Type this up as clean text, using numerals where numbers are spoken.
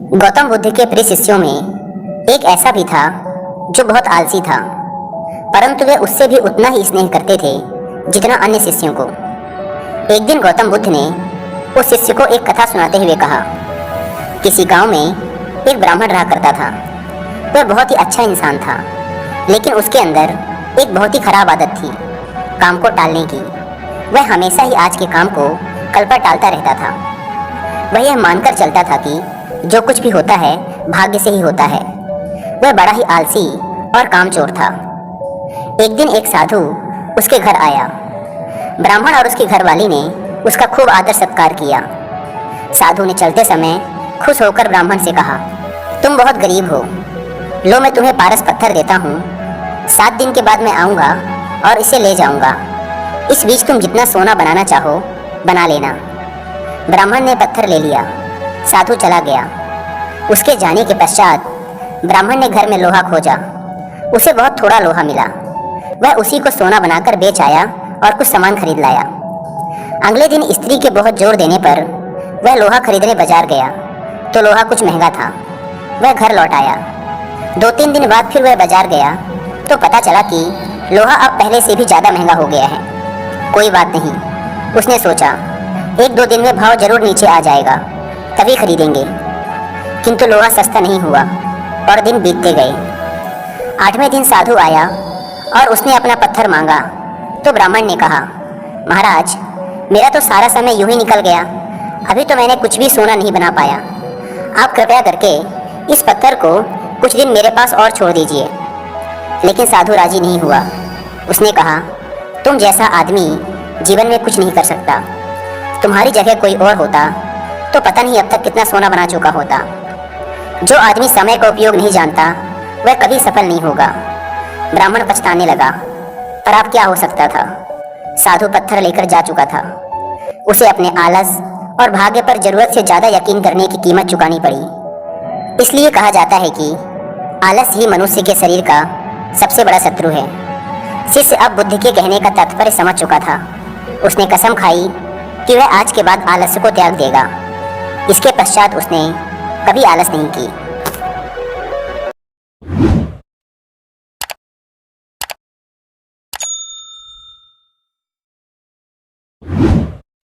गौतम बुद्ध के प्रिय शिष्यों में एक ऐसा भी था जो बहुत आलसी था, परंतु वे उससे भी उतना ही स्नेह करते थे जितना अन्य शिष्यों को। एक दिन गौतम बुद्ध ने उस शिष्य को एक कथा सुनाते हुए कहा, किसी गांव में एक ब्राह्मण रहा करता था। वह बहुत ही अच्छा इंसान था, लेकिन उसके अंदर एक बहुत ही खराब आदत थी, काम को टालने की। वह हमेशा ही आज के काम को कल पर टालता रहता था। वह यह मानकर चलता था कि जो कुछ भी होता है भाग्य से ही होता है। वह बड़ा ही आलसी और कामचोर था। एक दिन एक साधु उसके घर आया। ब्राह्मण और उसकी घरवाली ने उसका खूब आदर सत्कार किया। साधु ने चलते समय खुश होकर ब्राह्मण से कहा, तुम बहुत गरीब हो, लो मैं तुम्हें पारस पत्थर देता हूँ। 7 दिन के बाद मैं आऊँगा और इसे ले जाऊँगा। इस बीच तुम जितना सोना बनाना चाहो बना लेना। ब्राह्मण ने पत्थर ले लिया। साधु चला गया। उसके जाने के पश्चात ब्राह्मण ने घर में लोहा खोजा। उसे बहुत थोड़ा लोहा मिला। वह उसी को सोना बनाकर बेच आया और कुछ सामान खरीद लाया। अगले दिन स्त्री के बहुत जोर देने पर वह लोहा खरीदने बाजार गया तो लोहा कुछ महंगा था। वह घर लौट आया। 2-3 दिन बाद फिर वह बाजार गया तो पता चला कि लोहा अब पहले से भी ज़्यादा महंगा हो गया है। कोई बात नहीं, उसने सोचा, 1-2 दिन में भाव जरूर नीचे आ जाएगा, तभी खरीदेंगे। किंतु लोहा सस्ता नहीं हुआ और दिन बीतते गए। 8वें दिन साधु आया और उसने अपना पत्थर मांगा तो ब्राह्मण ने कहा, महाराज, मेरा तो सारा समय यूं ही निकल गया, अभी तो मैंने कुछ भी सोना नहीं बना पाया। आप कृपया करके इस पत्थर को कुछ दिन मेरे पास और छोड़ दीजिए। लेकिन साधु राजी नहीं हुआ। उसने कहा, तुम जैसा आदमी जीवन में कुछ नहीं कर सकता। तुम्हारी जगह कोई और होता तो पता नहीं अब तक कितना सोना बना चुका होता। जो आदमी समय का उपयोग नहीं जानता वह कभी सफल नहीं होगा। ब्राह्मण पछताने लगा, पर अब क्या हो सकता था। साधु पत्थर लेकर जा चुका था। उसे अपने आलस और भाग्य पर जरूरत से ज़्यादा यकीन करने की कीमत चुकानी पड़ी। इसलिए कहा जाता है कि आलस ही मनुष्य के शरीर का सबसे बड़ा शत्रु है। शिष्य अब बुद्ध के कहने का तात्पर्य समझ चुका था। उसने कसम खाई कि वह आज के बाद आलस्य को त्याग देगा। इसके पश्चात उसने कभी आलस नहीं की।